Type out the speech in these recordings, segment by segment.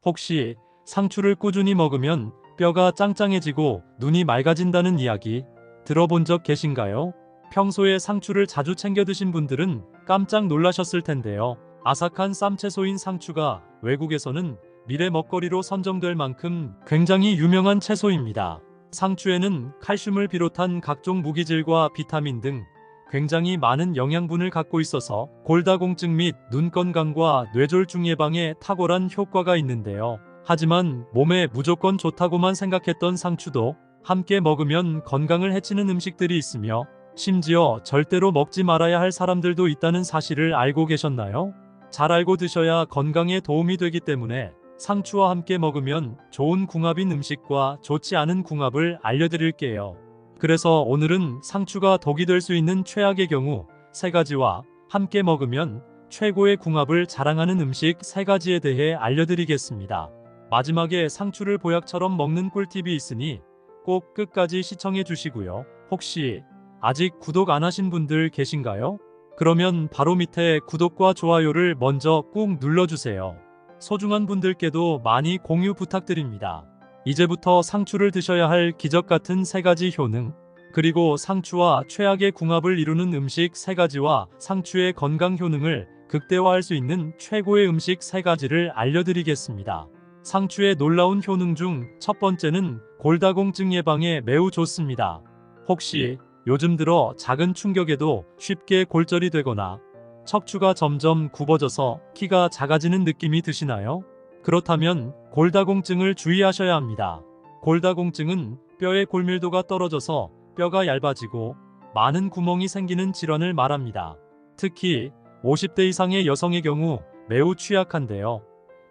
혹시 상추를 꾸준히 먹으면 뼈가 짱짱해지고 눈이 맑아진다는 이야기 들어본 적 계신가요? 평소에 상추를 자주 챙겨 드신 분들은 깜짝 놀라셨을 텐데요. 아삭한 쌈채소인 상추가 외국에서는 미래 먹거리로 선정될 만큼 굉장히 유명한 채소입니다. 상추에는 칼슘을 비롯한 각종 무기질과 비타민 등 굉장히 많은 영양분을 갖고 있어서 골다공증 및 눈 건강과 뇌졸중 예방에 탁월한 효과가 있는데요. 하지만 몸에 무조건 좋다고만 생각했던 상추도 함께 먹으면 건강을 해치는 음식들이 있으며 심지어 절대로 먹지 말아야 할 사람들도 있다는 사실을 알고 계셨나요? 잘 알고 드셔야 건강에 도움이 되기 때문에 상추와 함께 먹으면 좋은 궁합인 음식과 좋지 않은 궁합을 알려드릴게요. 그래서 오늘은 상추가 독이 될 수 있는 최악의 경우 3가지와 함께 먹으면 최고의 궁합을 자랑하는 음식 3가지에 대해 알려드리겠습니다. 마지막에 상추를 보약처럼 먹는 꿀팁이 있으니 꼭 끝까지 시청해 주시고요. 혹시 아직 구독 안 하신 분들 계신가요? 그러면 바로 밑에 구독과 좋아요를 먼저 꾹 눌러주세요. 소중한 분들께도 많이 공유 부탁드립니다. 이제부터 상추를 드셔야 할 기적 같은 3가지 효능, 그리고 상추와 최악의 궁합을 이루는 음식 3가지와 상추의 건강 효능을 극대화할 수 있는 최고의 음식 3가지를 알려드리겠습니다. 상추의 놀라운 효능 중 첫 번째는 골다공증 예방에 매우 좋습니다. 혹시 요즘 들어 작은 충격에도 쉽게 골절이 되거나 척추가 점점 굽어져서 키가 작아지는 느낌이 드시나요? 그렇다면 골다공증을 주의하셔야 합니다. 골다공증은 뼈의 골밀도가 떨어져서 뼈가 얇아지고 많은 구멍이 생기는 질환을 말합니다. 특히 50대 이상의 여성의 경우 매우 취약한데요.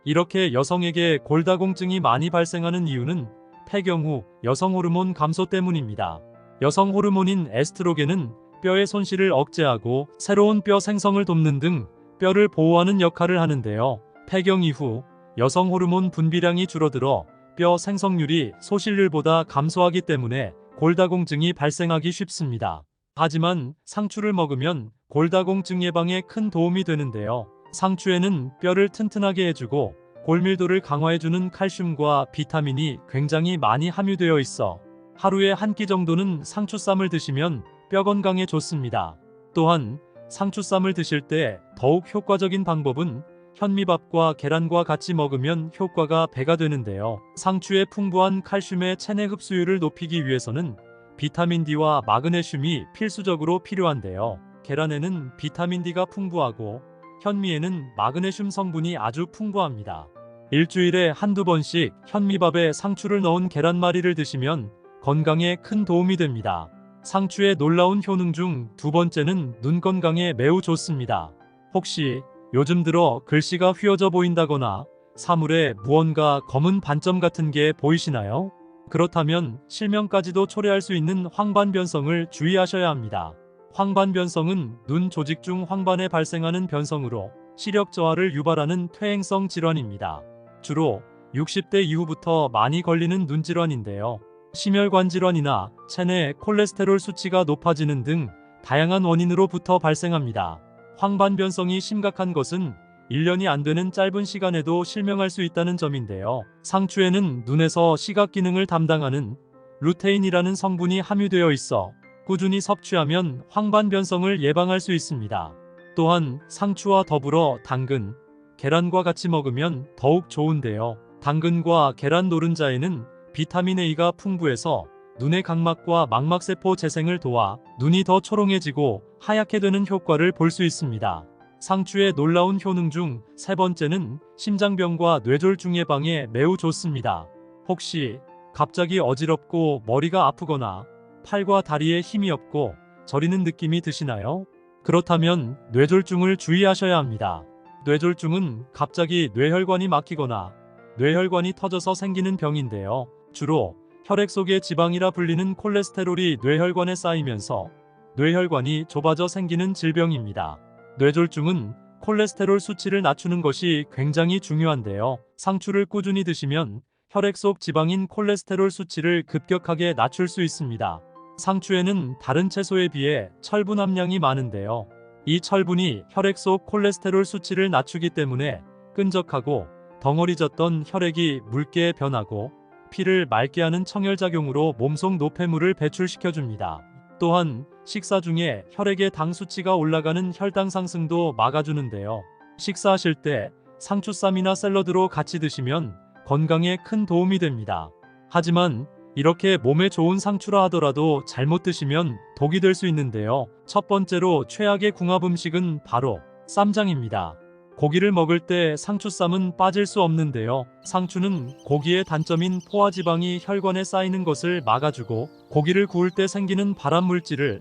이렇게 여성에게 골다공증이 많이 발생하는 이유는 폐경 후 여성 호르몬 감소 때문입니다. 여성 호르몬인 에스트로겐은 뼈의 손실을 억제하고 새로운 뼈 생성을 돕는 등 뼈를 보호하는 역할을 하는데요. 폐경 이후 여성 호르몬 분비량이 줄어들어 뼈 생성률이 소실률보다 감소하기 때문에 골다공증이 발생하기 쉽습니다. 하지만 상추를 먹으면 골다공증 예방에 큰 도움이 되는데요. 상추에는 뼈를 튼튼하게 해주고 골밀도를 강화해주는 칼슘과 비타민이 굉장히 많이 함유되어 있어 하루에 한 끼 정도는 상추쌈을 드시면 뼈 건강에 좋습니다. 또한 상추쌈을 드실 때 더욱 효과적인 방법은 현미밥과 계란과 같이 먹으면 효과가 배가 되는데요. 상추의 풍부한 칼슘의 체내 흡수율을 높이기 위해서는 비타민 D와 마그네슘이 필수적으로 필요한데요. 계란에는 비타민 D가 풍부하고 현미에는 마그네슘 성분이 아주 풍부합니다. 일주일에 한두 번씩 현미밥에 상추를 넣은 계란말이를 드시면 건강에 큰 도움이 됩니다. 상추의 놀라운 효능 중 두 번째는 눈 건강에 매우 좋습니다. 혹시 요즘 들어 글씨가 휘어져 보인다거나 사물에 무언가 검은 반점 같은 게 보이시나요? 그렇다면 실명까지도 초래할 수 있는 황반변성을 주의하셔야 합니다. 황반변성은 눈 조직 중 황반에 발생하는 변성으로 시력 저하를 유발하는 퇴행성 질환입니다. 주로 60대 이후부터 많이 걸리는 눈 질환인데요. 심혈관 질환이나 체내 콜레스테롤 수치가 높아지는 등 다양한 원인으로부터 발생합니다. 황반변성이 심각한 것은 1년이 안 되는 짧은 시간에도 실명할 수 있다는 점인데요. 상추에는 눈에서 시각 기능을 담당하는 루테인이라는 성분이 함유되어 있어 꾸준히 섭취하면 황반변성을 예방할 수 있습니다. 또한 상추와 더불어 당근, 계란과 같이 먹으면 더욱 좋은데요. 당근과 계란 노른자에는 비타민 A가 풍부해서 눈의 각막과 망막세포 재생을 도와 눈이 더 초롱해지고 하얗게 되는 효과를 볼 수 있습니다. 상추의 놀라운 효능 중 세 번째는 심장병과 뇌졸중 예방에 매우 좋습니다. 혹시 갑자기 어지럽고 머리가 아프거나 팔과 다리에 힘이 없고 저리는 느낌이 드시나요? 그렇다면 뇌졸중을 주의하셔야 합니다. 뇌졸중은 갑자기 뇌혈관이 막히거나 뇌혈관이 터져서 생기는 병인데요. 주로 혈액 속의 지방이라 불리는 콜레스테롤이 뇌혈관에 쌓이면서 뇌혈관이 좁아져 생기는 질병입니다. 뇌졸중은 콜레스테롤 수치를 낮추는 것이 굉장히 중요한데요. 상추를 꾸준히 드시면 혈액 속 지방인 콜레스테롤 수치를 급격하게 낮출 수 있습니다. 상추에는 다른 채소에 비해 철분 함량이 많은데요. 이 철분이 혈액 속 콜레스테롤 수치를 낮추기 때문에 끈적하고 덩어리졌던 혈액이 묽게 변하고 피를 맑게 하는 청열작용으로 몸속 노폐물을 배출시켜줍니다. 또한 식사 중에 혈액의 당 수치가 올라가는 혈당 상승도 막아주는데요. 식사하실 때 상추쌈이나 샐러드로 같이 드시면 건강에 큰 도움이 됩니다. 하지만 이렇게 몸에 좋은 상추라 하더라도 잘못 드시면 독이 될 수 있는데요. 첫 번째로 최악의 궁합 음식은 바로 쌈장입니다. 고기를 먹을 때 상추쌈은 빠질 수 없는데요. 상추는 고기의 단점인 포화지방이 혈관에 쌓이는 것을 막아주고 고기를 구울 때 생기는 발암 물질을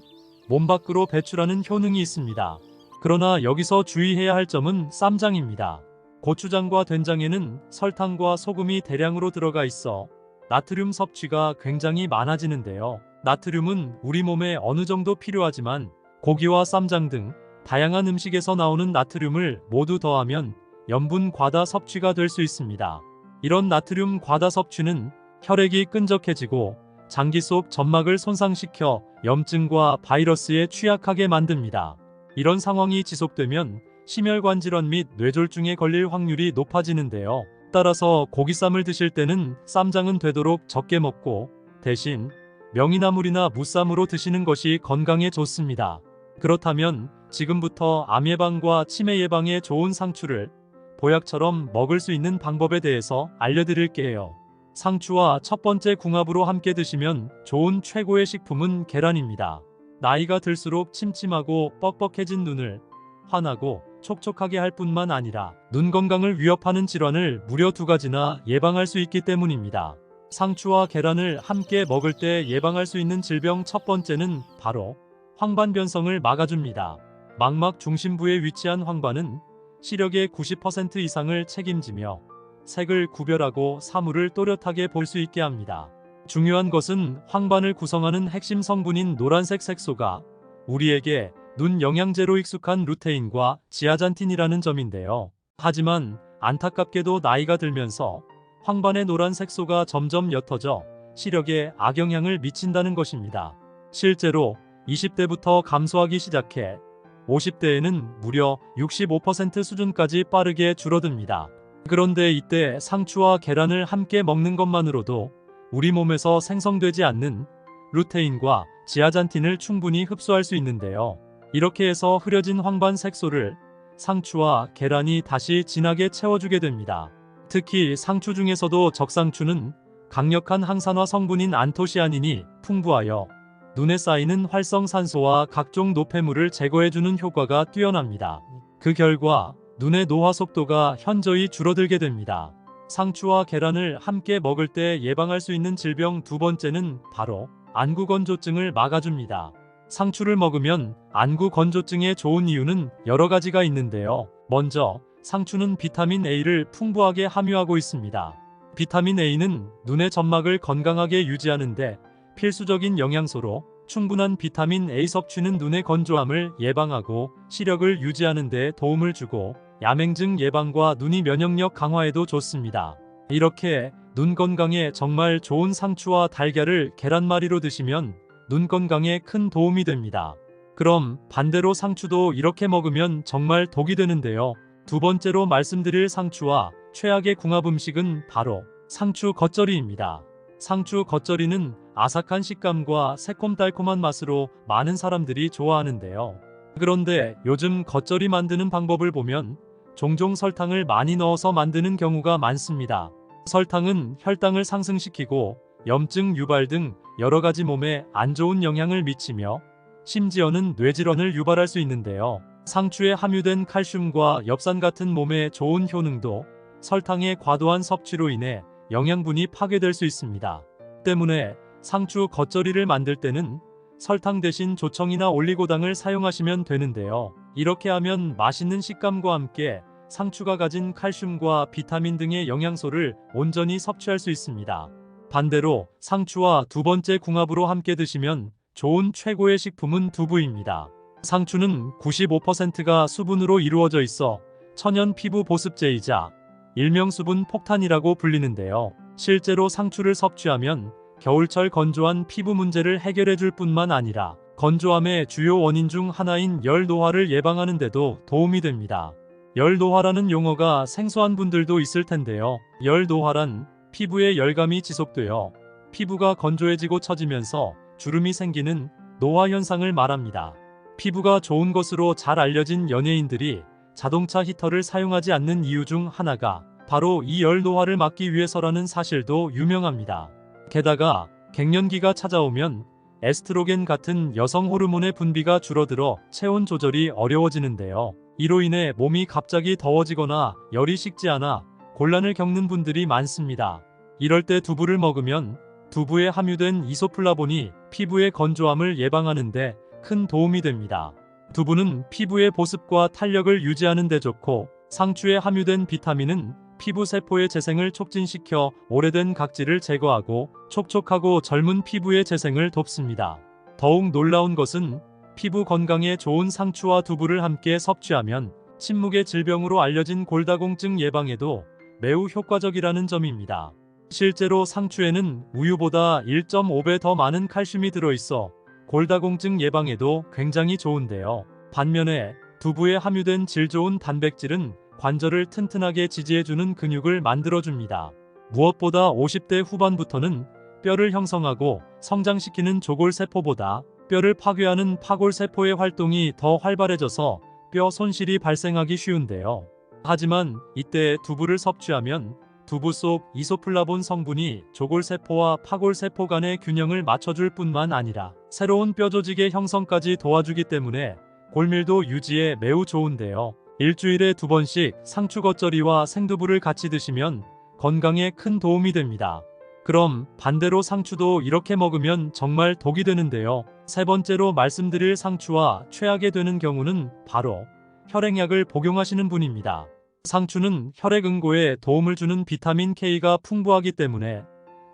몸 밖으로 배출하는 효능이 있습니다. 그러나 여기서 주의해야 할 점은 쌈장입니다. 고추장과 된장에는 설탕과 소금이 대량으로 들어가 있어 나트륨 섭취가 굉장히 많아지는데요. 나트륨은 우리 몸에 어느 정도 필요하지만 고기와 쌈장 등 다양한 음식에서 나오는 나트륨을 모두 더하면 염분 과다 섭취가 될 수 있습니다. 이런 나트륨 과다 섭취는 혈액이 끈적해지고 장기 속 점막을 손상시켜 염증과 바이러스에 취약하게 만듭니다. 이런 상황이 지속되면 심혈관 질환 및 뇌졸중에 걸릴 확률이 높아지는데요. 따라서 고기쌈을 드실 때는 쌈장은 되도록 적게 먹고 대신 명이나물이나 무쌈으로 드시는 것이 건강에 좋습니다. 그렇다면 지금부터 암 예방과 치매 예방에 좋은 상추를 보약처럼 먹을 수 있는 방법에 대해서 알려드릴게요. 상추와 첫 번째 궁합으로 함께 드시면 좋은 최고의 식품은 계란입니다. 나이가 들수록 침침하고 뻑뻑해진 눈을 환하고 촉촉하게 할 뿐만 아니라 눈 건강을 위협하는 질환을 무려 2가지나 예방할 수 있기 때문입니다. 상추와 계란을 함께 먹을 때 예방할 수 있는 질병 첫 번째는 바로 황반변성을 막아줍니다. 망막 중심부에 위치한 황반은 시력의 90% 이상을 책임지며 색을 구별하고 사물을 또렷하게 볼 수 있게 합니다. 중요한 것은 황반을 구성하는 핵심 성분인 노란색 색소가 우리에게 눈 영양제로 익숙한 루테인과 지아잔틴이라는 점인데요. 하지만 안타깝게도 나이가 들면서 황반의 노란 색소가 점점 옅어져 시력에 악영향을 미친다는 것입니다. 실제로 20대부터 감소하기 시작해 50대에는 무려 65% 수준까지 빠르게 줄어듭니다. 그런데 이때 상추와 계란을 함께 먹는 것만으로도 우리 몸에서 생성되지 않는 루테인과 지아잔틴을 충분히 흡수할 수 있는데요. 이렇게 해서 흐려진 황반 색소를 상추와 계란이 다시 진하게 채워주게 됩니다. 특히 상추 중에서도 적상추는 강력한 항산화 성분인 안토시아닌이 풍부하여 눈에 쌓이는 활성산소와 각종 노폐물을 제거해주는 효과가 뛰어납니다. 그 결과 눈의 노화 속도가 현저히 줄어들게 됩니다. 상추와 계란을 함께 먹을 때 예방할 수 있는 질병 두 번째는 바로 안구건조증을 막아줍니다. 상추를 먹으면 안구건조증에 좋은 이유는 여러 가지가 있는데요. 먼저 상추는 비타민 A를 풍부하게 함유하고 있습니다. 비타민 A는 눈의 점막을 건강하게 유지하는데 필수적인 영양소로 충분한 비타민 A 섭취는 눈의 건조함을 예방하고 시력을 유지하는 데 도움을 주고 야맹증 예방과 눈이 면역력 강화에도 좋습니다. 이렇게 눈 건강에 정말 좋은 상추와 달걀을 계란말이로 드시면 눈 건강에 큰 도움이 됩니다. 그럼 반대로 상추도 이렇게 먹으면 정말 독이 되는데요. 두 번째로 말씀드릴 상추와 최악의 궁합 음식은 바로 상추 겉절이입니다. 상추 겉절이는 아삭한 식감과 새콤달콤한 맛으로 많은 사람들이 좋아하는데요. 그런데 요즘 겉절이 만드는 방법을 보면 종종 설탕을 많이 넣어서 만드는 경우가 많습니다. 설탕은 혈당을 상승시키고 염증 유발 등 여러 가지 몸에 안 좋은 영향을 미치며 심지어는 뇌질환을 유발할 수 있는데요. 상추에 함유된 칼슘과 엽산 같은 몸에 좋은 효능도 설탕의 과도한 섭취로 인해 영양분이 파괴될 수 있습니다. 때문에 상추 겉절이를 만들 때는 설탕 대신 조청이나 올리고당을 사용하시면 되는데요. 이렇게 하면 맛있는 식감과 함께 상추가 가진 칼슘과 비타민 등의 영양소를 온전히 섭취할 수 있습니다. 반대로 상추와 두 번째 궁합으로 함께 드시면 좋은 최고의 식품은 두부입니다. 상추는 95%가 수분으로 이루어져 있어 천연 피부 보습제이자 일명 수분 폭탄이라고 불리는데요. 실제로 상추를 섭취하면 겨울철 건조한 피부 문제를 해결해 줄 뿐만 아니라 건조함의 주요 원인 중 하나인 열 노화를 예방하는 데도 도움이 됩니다. 열노화라는 용어가 생소한 분들도 있을 텐데요. 열노화란 피부의 열감이 지속되어 피부가 건조해지고 처지면서 주름이 생기는 노화 현상을 말합니다. 피부가 좋은 것으로 잘 알려진 연예인들이 자동차 히터를 사용하지 않는 이유 중 하나가 바로 이 열노화를 막기 위해서라는 사실도 유명합니다. 게다가 갱년기가 찾아오면 에스트로겐 같은 여성 호르몬의 분비가 줄어들어 체온 조절이 어려워지는데요. 이로 인해 몸이 갑자기 더워지거나 열이 식지 않아 곤란을 겪는 분들이 많습니다. 이럴 때 두부를 먹으면 두부에 함유된 이소플라본이 피부의 건조함을 예방하는 데 큰 도움이 됩니다. 두부는 피부의 보습과 탄력을 유지하는 데 좋고, 상추에 함유된 비타민은 피부 세포의 재생을 촉진시켜 오래된 각질을 제거하고 촉촉하고 젊은 피부의 재생을 돕습니다. 더욱 놀라운 것은 피부 건강에 좋은 상추와 두부를 함께 섭취하면 침묵의 질병으로 알려진 골다공증 예방에도 매우 효과적이라는 점입니다. 실제로 상추에는 우유보다 1.5배 더 많은 칼슘이 들어있어 골다공증 예방에도 굉장히 좋은데요. 반면에 두부에 함유된 질 좋은 단백질은 관절을 튼튼하게 지지해주는 근육을 만들어줍니다. 무엇보다 50대 후반부터는 뼈를 형성하고 성장시키는 조골세포보다 뼈를 파괴하는 파골세포의 활동이 더 활발해져서 뼈 손실이 발생하기 쉬운데요. 하지만 이때 두부를 섭취하면 두부 속 이소플라본 성분이 조골세포와 파골세포 간의 균형을 맞춰줄 뿐만 아니라 새로운 뼈 조직의 형성까지 도와주기 때문에 골밀도 유지에 매우 좋은데요. 일주일에 2번씩 상추 겉절이와 생두부를 같이 드시면 건강에 큰 도움이 됩니다. 그럼 반대로 상추도 이렇게 먹으면 정말 독이 되는데요. 세 번째로 말씀드릴 상추와 최악의 되는 경우는 바로 혈액약을 복용하시는 분입니다. 상추는 혈액 응고에 도움을 주는 비타민 K가 풍부하기 때문에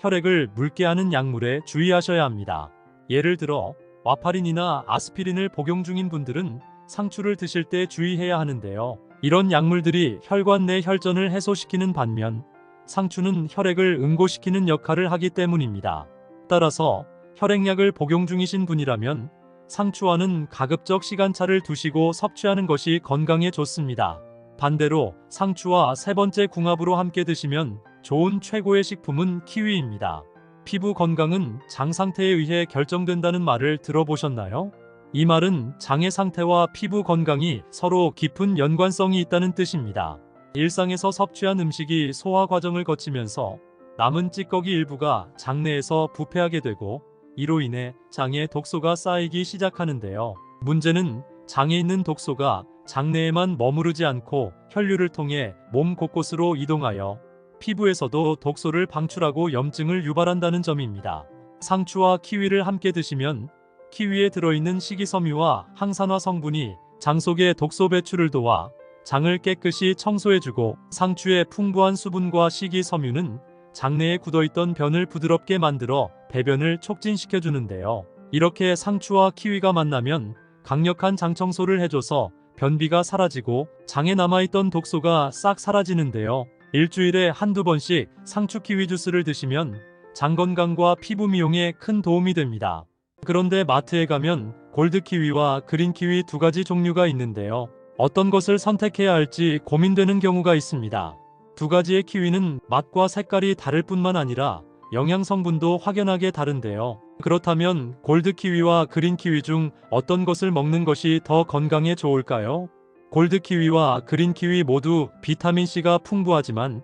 혈액을 묽게 하는 약물에 주의하셔야 합니다. 예를 들어 와파린이나 아스피린을 복용 중인 분들은 상추를 드실 때 주의해야 하는데요. 이런 약물들이 혈관 내 혈전을 해소시키는 반면 상추는 혈액을 응고시키는 역할을 하기 때문입니다. 따라서 혈액약을 복용 중이신 분이라면 상추와는 가급적 시간차를 두시고 섭취하는 것이 건강에 좋습니다. 반대로 상추와 세 번째 궁합으로 함께 드시면 좋은 최고의 식품은 키위입니다. 피부 건강은 장 상태에 의해 결정된다는 말을 들어보셨나요? 이 말은 장의 상태와 피부 건강이 서로 깊은 연관성이 있다는 뜻입니다. 일상에서 섭취한 음식이 소화 과정을 거치면서 남은 찌꺼기 일부가 장내에서 부패하게 되고, 이로 인해 장에 독소가 쌓이기 시작하는데요. 문제는 장에 있는 독소가 장내에만 머무르지 않고 혈류를 통해 몸 곳곳으로 이동하여 피부에서도 독소를 방출하고 염증을 유발한다는 점입니다. 상추와 키위를 함께 드시면 키위에 들어있는 식이섬유와 항산화 성분이 장 속의 독소 배출을 도와 장을 깨끗이 청소해주고, 상추의 풍부한 수분과 식이섬유는 장내에 굳어있던 변을 부드럽게 만들어 배변을 촉진시켜주는데요. 이렇게 상추와 키위가 만나면 강력한 장 청소를 해줘서 변비가 사라지고 장에 남아있던 독소가 싹 사라지는데요. 일주일에 한두 번씩 상추 키위 주스를 드시면 장 건강과 피부 미용에 큰 도움이 됩니다. 그런데 마트에 가면 골드 키위와 그린 키위 두 가지 종류가 있는데요. 어떤 것을 선택해야 할지 고민되는 경우가 있습니다. 두 가지의 키위는 맛과 색깔이 다를 뿐만 아니라 영양 성분도 확연하게 다른데요. 그렇다면 골드 키위와 그린 키위 중 어떤 것을 먹는 것이 더 건강에 좋을까요? 골드 키위와 그린 키위 모두 비타민C가 풍부하지만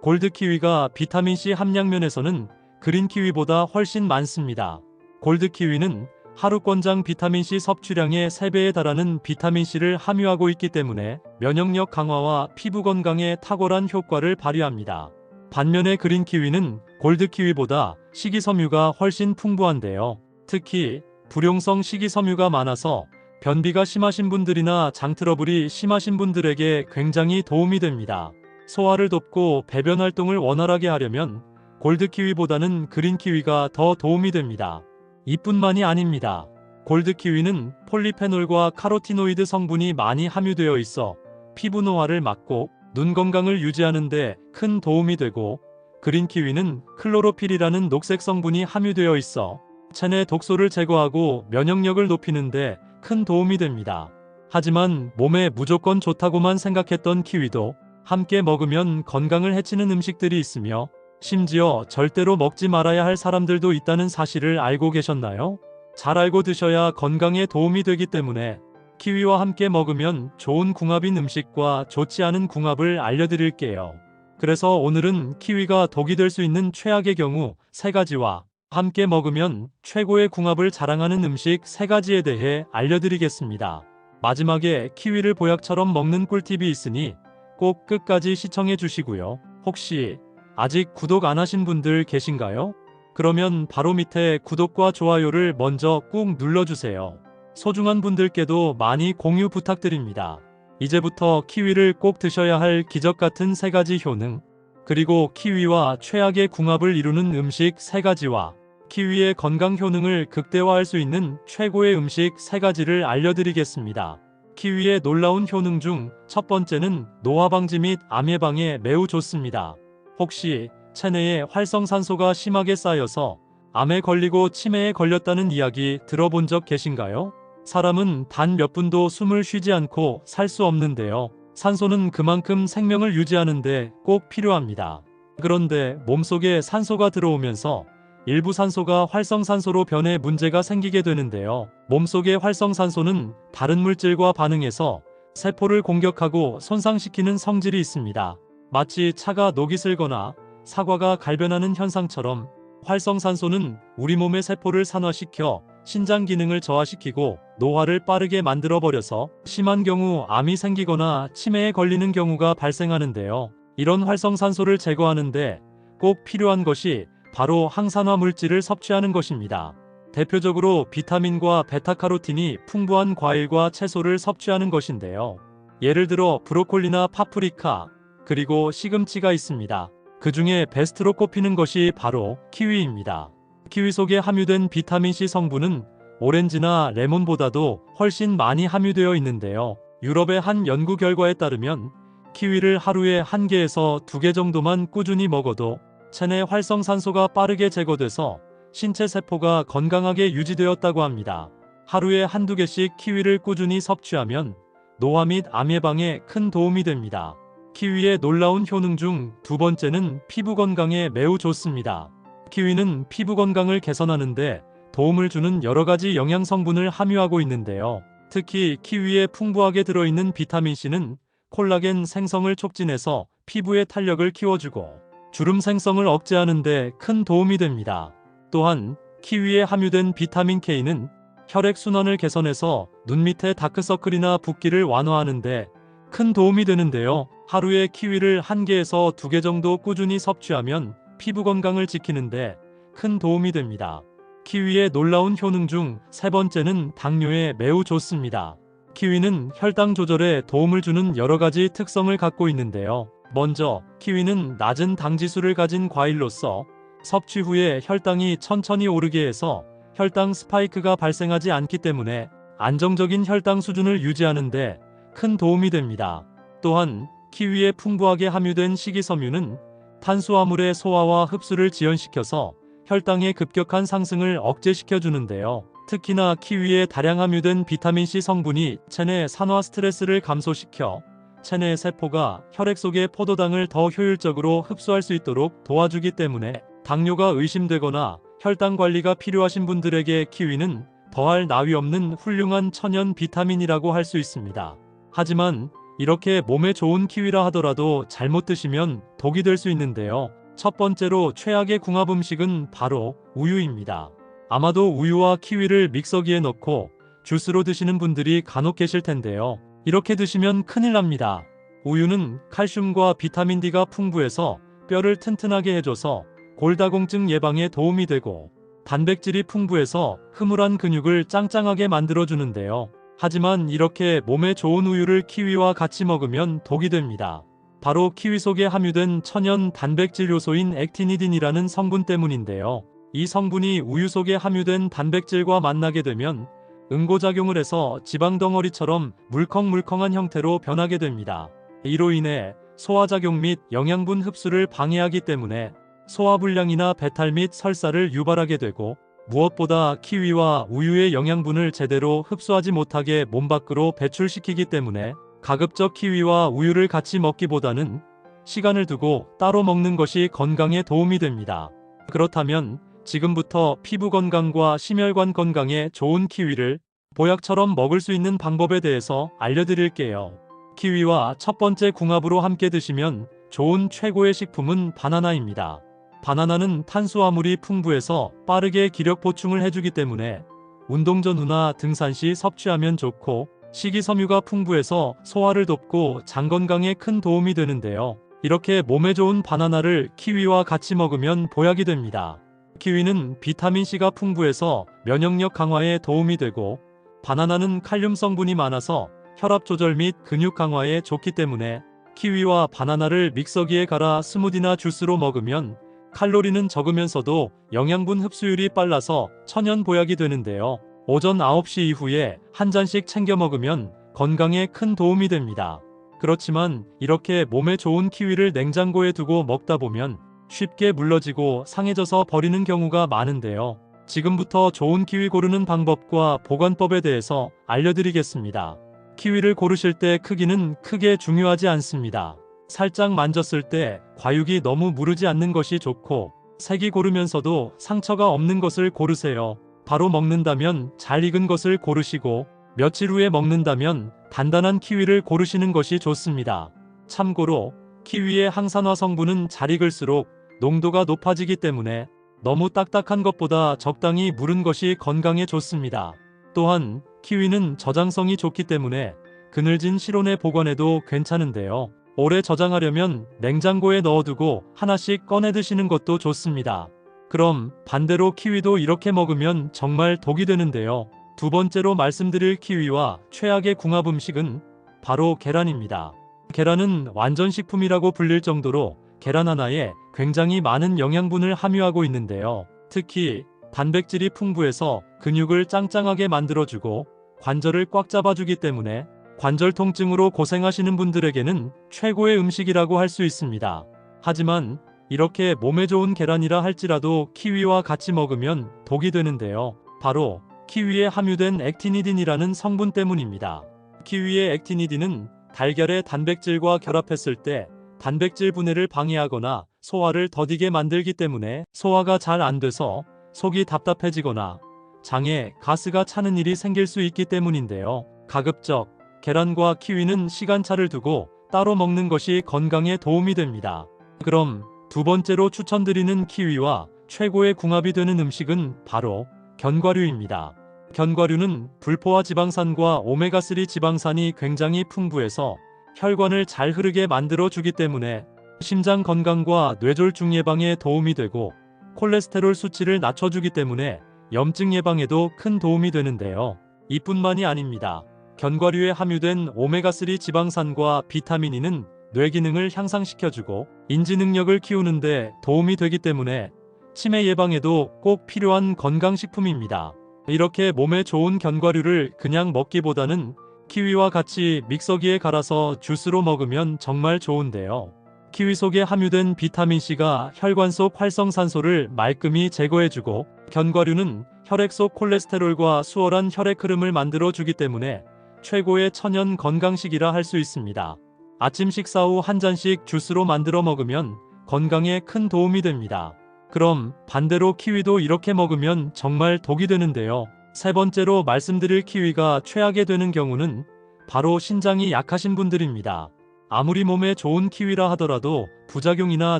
골드 키위가 비타민C 함량면에서는 그린 키위보다 훨씬 많습니다. 골드 키위는 하루권장 비타민C 섭취량의 3배에 달하는 비타민C를 함유하고 있기 때문에 면역력 강화와 피부 건강에 탁월한 효과를 발휘합니다. 반면에 그린 키위는 골드 키위보다 식이섬유가 훨씬 풍부한데요. 특히 불용성 식이섬유가 많아서 변비가 심하신 분들이나 장 트러블이 심하신 분들에게 굉장히 도움이 됩니다. 소화를 돕고 배변 활동을 원활하게 하려면 골드 키위보다는 그린 키위가 더 도움이 됩니다. 이뿐만이 아닙니다. 골드 키위는 폴리페놀과 카로티노이드 성분이 많이 함유되어 있어 피부 노화를 막고 눈 건강을 유지하는 데 큰 도움이 되고, 그린 키위는 클로로필이라는 녹색 성분이 함유되어 있어 체내 독소를 제거하고 면역력을 높이는 데 큰 도움이 됩니다. 하지만 몸에 무조건 좋다고만 생각했던 키위도 함께 먹으면 건강을 해치는 음식들이 있으며 심지어 절대로 먹지 말아야 할 사람들도 있다는 사실을 알고 계셨나요? 잘 알고 드셔야 건강에 도움이 되기 때문에 키위와 함께 먹으면 좋은 궁합인 음식과 좋지 않은 궁합을 알려드릴게요. 그래서 오늘은 키위가 독이 될 수 있는 최악의 경우 3가지와 함께 먹으면 최고의 궁합을 자랑하는 음식 3가지에 대해 알려드리겠습니다. 마지막에 키위를 보약처럼 먹는 꿀팁이 있으니 꼭 끝까지 시청해 주시고요. 혹시 아직 구독 안 하신 분들 계신가요? 그러면 바로 밑에 구독과 좋아요를 먼저 꾹 눌러주세요. 소중한 분들께도 많이 공유 부탁드립니다. 이제부터 키위를 꼭 드셔야 할 기적 같은 3가지 효능, 그리고 키위와 최악의 궁합을 이루는 음식 3가지와 키위의 건강 효능을 극대화할 수 있는 최고의 음식 3가지를 알려드리겠습니다. 키위의 놀라운 효능 중 첫 번째는 노화 방지 및 암 예방에 매우 좋습니다. 혹시 체내에 활성산소가 심하게 쌓여서 암에 걸리고 치매에 걸렸다는 이야기 들어본 적 계신가요? 사람은 단 몇 분도 숨을 쉬지 않고 살 수 없는데요. 산소는 그만큼 생명을 유지하는데 꼭 필요합니다. 그런데 몸속에 산소가 들어오면서 일부 산소가 활성산소로 변해 문제가 생기게 되는데요. 몸속의 활성산소는 다른 물질과 반응해서 세포를 공격하고 손상시키는 성질이 있습니다. 마치 차가 녹이 슬거나 사과가 갈변하는 현상처럼 활성산소는 우리 몸의 세포를 산화시켜 신장 기능을 저하시키고 노화를 빠르게 만들어버려서 심한 경우 암이 생기거나 치매에 걸리는 경우가 발생하는데요. 이런 활성산소를 제거하는데 꼭 필요한 것이 바로 항산화 물질을 섭취하는 것입니다. 대표적으로 비타민과 베타카로틴이 풍부한 과일과 채소를 섭취하는 것인데요. 예를 들어 브로콜리나 파프리카, 그리고 시금치가 있습니다. 그 중에 베스트로 꼽히는 것이 바로 키위입니다. 키위 속에 함유된 비타민C 성분은 오렌지나 레몬보다도 훨씬 많이 함유되어 있는데요. 유럽의 한 연구 결과에 따르면 키위를 하루에 1개에서 2개 정도만 꾸준히 먹어도 체내 활성산소가 빠르게 제거돼서 신체 세포가 건강하게 유지되었다고 합니다. 하루에 1~2개씩 키위를 꾸준히 섭취하면 노화 및 암 예방에 큰 도움이 됩니다. 키위의 놀라운 효능 중 2번째는 피부 건강에 매우 좋습니다. 키위는 피부 건강을 개선하는데 도움을 주는 여러가지 영양 성분을 함유하고 있는데요. 특히 키위에 풍부하게 들어있는 비타민C는 콜라겐 생성을 촉진해서 피부의 탄력을 키워주고 주름 생성을 억제하는 데 큰 도움이 됩니다. 또한 키위에 함유된 비타민 K는 혈액순환을 개선해서 눈 밑의 다크서클이나 붓기를 완화하는 데 큰 도움이 되는데요. 하루에 키위를 1개에서 2개 정도 꾸준히 섭취하면 피부 건강을 지키는데 큰 도움이 됩니다. 키위의 놀라운 효능 중 3번째는 당뇨에 매우 좋습니다. 키위는 혈당 조절에 도움을 주는 여러가지 특성을 갖고 있는데요. 먼저 키위는 낮은 당지수를 가진 과일로서 섭취 후에 혈당이 천천히 오르게 해서 혈당 스파이크가 발생하지 않기 때문에 안정적인 혈당 수준을 유지하는 데 큰 도움이 됩니다. 또한 키위에 풍부하게 함유된 식이섬유는 탄수화물의 소화와 흡수를 지연시켜서 혈당의 급격한 상승을 억제시켜 주는데요. 특히나 키위에 다량 함유된 비타민C 성분이 체내 산화 스트레스를 감소시켜 체내 세포가 혈액 속의 포도당을 더 효율적으로 흡수할 수 있도록 도와주기 때문에 당뇨가 의심되거나 혈당 관리가 필요하신 분들에게 키위는 더할 나위 없는 훌륭한 천연 비타민이라고 할 수 있습니다. 하지만 이렇게 몸에 좋은 키위라 하더라도 잘못 드시면 독이 될 수 있는데요. 첫 번째로 최악의 궁합 음식은 바로 우유입니다. 아마도 우유와 키위를 믹서기에 넣고 주스로 드시는 분들이 간혹 계실 텐데요. 이렇게 드시면 큰일 납니다. 우유는 칼슘과 비타민 D가 풍부해서 뼈를 튼튼하게 해줘서 골다공증 예방에 도움이 되고 단백질이 풍부해서 흐물한 근육을 짱짱하게 만들어주는데요. 하지만 이렇게 몸에 좋은 우유를 키위와 같이 먹으면 독이 됩니다. 바로 키위 속에 함유된 천연 단백질 요소인 액티니딘이라는 성분 때문인데요. 이 성분이 우유 속에 함유된 단백질과 만나게 되면 응고작용을 해서 지방 덩어리처럼 물컹물컹한 형태로 변하게 됩니다. 이로 인해 소화작용 및 영양분 흡수를 방해하기 때문에 소화불량이나 배탈 및 설사를 유발하게 되고 무엇보다 키위와 우유의 영양분을 제대로 흡수하지 못하게 몸 밖으로 배출시키기 때문에 가급적 키위와 우유를 같이 먹기보다는 시간을 두고 따로 먹는 것이 건강에 도움이 됩니다. 그렇다면 지금부터 피부 건강과 심혈관 건강에 좋은 키위를 보약처럼 먹을 수 있는 방법에 대해서 알려드릴게요. 키위와 첫 번째 궁합으로 함께 드시면 좋은 최고의 식품은 바나나입니다. 바나나는 탄수화물이 풍부해서 빠르게 기력 보충을 해주기 때문에 운동 전후나 등산 시 섭취하면 좋고, 식이섬유가 풍부해서 소화를 돕고 장 건강에 큰 도움이 되는데요. 이렇게 몸에 좋은 바나나를 키위와 같이 먹으면 보약이 됩니다. 키위는 비타민C가 풍부해서 면역력 강화에 도움이 되고, 바나나는 칼륨 성분이 많아서 혈압 조절 및 근육 강화에 좋기 때문에 키위와 바나나를 믹서기에 갈아 스무디나 주스로 먹으면 칼로리는 적으면서도 영양분 흡수율이 빨라서 천연 보약이 되는데요. 오전 9시 이후에 한 잔씩 챙겨 먹으면 건강에 큰 도움이 됩니다. 그렇지만 이렇게 몸에 좋은 키위를 냉장고에 두고 먹다 보면 쉽게 물러지고 상해져서 버리는 경우가 많은데요. 지금부터 좋은 키위 고르는 방법과 보관법에 대해서 알려드리겠습니다. 키위를 고르실 때 크기는 크게 중요하지 않습니다. 살짝 만졌을 때 과육이 너무 무르지 않는 것이 좋고, 색이 고르면서도 상처가 없는 것을 고르세요. 바로 먹는다면 잘 익은 것을 고르시고, 며칠 후에 먹는다면 단단한 키위를 고르시는 것이 좋습니다. 참고로 키위의 항산화 성분은 잘 익을수록 농도가 높아지기 때문에 너무 딱딱한 것보다 적당히 무른 것이 건강에 좋습니다. 또한 키위는 저장성이 좋기 때문에 그늘진 실온에 보관해도 괜찮은데요. 오래 저장하려면 냉장고에 넣어두고 하나씩 꺼내 드시는 것도 좋습니다. 그럼 반대로 키위도 이렇게 먹으면 정말 독이 되는데요. 두 번째로 말씀드릴 키위와 최악의 궁합 음식은 바로 계란입니다. 계란은 완전식품이라고 불릴 정도로 계란 하나에 굉장히 많은 영양분을 함유하고 있는데요. 특히 단백질이 풍부해서 근육을 짱짱하게 만들어주고 관절을 꽉 잡아주기 때문에 관절 통증으로 고생하시는 분들에게는 최고의 음식이라고 할 수 있습니다. 하지만 이렇게 몸에 좋은 계란이라 할지라도 키위와 같이 먹으면 독이 되는데요. 바로 키위에 함유된 액티니딘이라는 성분 때문입니다. 키위의 액티니딘은 달걀의 단백질과 결합했을 때 단백질 분해를 방해하거나 소화를 더디게 만들기 때문에 소화가 잘 안 돼서 속이 답답해지거나 장에 가스가 차는 일이 생길 수 있기 때문인데요. 가급적 계란과 키위는 시간차를 두고 따로 먹는 것이 건강에 도움이 됩니다. 그럼 두 번째로 추천드리는 키위와 최고의 궁합이 되는 음식은 바로 견과류입니다. 견과류는 불포화 지방산과 오메가3 지방산이 굉장히 풍부해서 혈관을 잘 흐르게 만들어 주기 때문에 심장 건강과 뇌졸중 예방에 도움이 되고, 콜레스테롤 수치를 낮춰주기 때문에 염증 예방에도 큰 도움이 되는데요. 이뿐만이 아닙니다. 견과류에 함유된 오메가3 지방산과 비타민 E는 뇌 기능을 향상시켜주고 인지 능력을 키우는데 도움이 되기 때문에 치매 예방에도 꼭 필요한 건강식품입니다. 이렇게 몸에 좋은 견과류를 그냥 먹기보다는 키위와 같이 믹서기에 갈아서 주스로 먹으면 정말 좋은데요. 키위 속에 함유된 비타민C가 혈관 속 활성산소를 말끔히 제거해주고, 견과류는 혈액 속 콜레스테롤과 수월한 혈액 흐름을 만들어주기 때문에 최고의 천연 건강식이라 할 수 있습니다. 아침 식사 후 한 잔씩 주스로 만들어 먹으면 건강에 큰 도움이 됩니다. 그럼 반대로 키위도 이렇게 먹으면 정말 독이 되는데요. 세 번째로 말씀드릴 키위가 최악이 되는 경우는 바로 신장이 약하신 분들입니다. 아무리 몸에 좋은 키위라 하더라도 부작용이나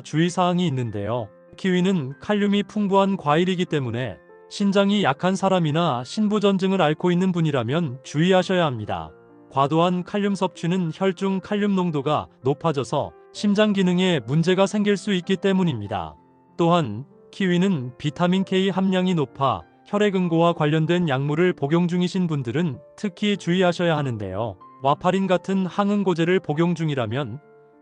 주의사항이 있는데요. 키위는 칼륨이 풍부한 과일이기 때문에 신장이 약한 사람이나 신부전증을 앓고 있는 분이라면 주의하셔야 합니다. 과도한 칼륨 섭취는 혈중 칼륨 농도가 높아져서 심장 기능에 문제가 생길 수 있기 때문입니다. 또한 키위는 비타민 K 함량이 높아 혈액응고와 관련된 약물을 복용 중이신 분들은 특히 주의하셔야 하는데요. 와파린 같은 항응고제를 복용 중이라면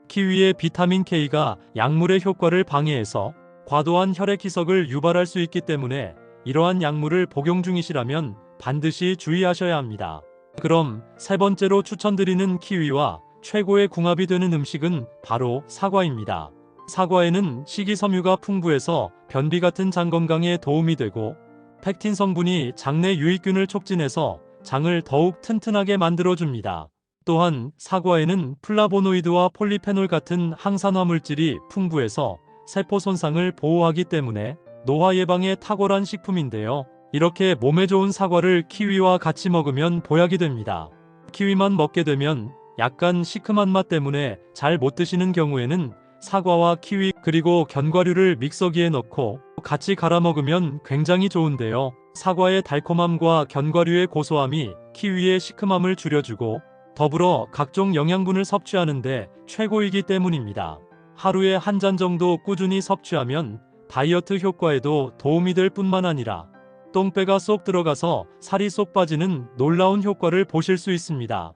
키위의 비타민 K가 약물의 효과를 방해해서 과도한 혈액 희석을 유발할 수 있기 때문에 이러한 약물을 복용 중이시라면 반드시 주의하셔야 합니다. 그럼 세 번째로 추천드리는 키위와 최고의 궁합이 되는 음식은 바로 사과입니다. 사과에는 식이섬유가 풍부해서 변비 같은 장 건강에 도움이 되고, 펙틴 성분이 장내 유익균을 촉진해서 장을 더욱 튼튼하게 만들어줍니다. 또한 사과에는 플라보노이드와 폴리페놀 같은 항산화 물질이 풍부해서 세포 손상을 보호하기 때문에 노화 예방에 탁월한 식품인데요. 이렇게 몸에 좋은 사과를 키위와 같이 먹으면 보약이 됩니다. 키위만 먹게 되면 약간 시큼한 맛 때문에 잘 못 드시는 경우에는 사과와 키위 그리고 견과류를 믹서기에 넣고 같이 갈아 먹으면 굉장히 좋은데요. 사과의 달콤함과 견과류의 고소함이 키위의 시큼함을 줄여주고 더불어 각종 영양분을 섭취하는데 최고이기 때문입니다. 하루에 한 잔 정도 꾸준히 섭취하면 다이어트 효과에도 도움이 될 뿐만 아니라 똥배가 쏙 들어가서 살이 쏙 빠지는 놀라운 효과를 보실 수 있습니다.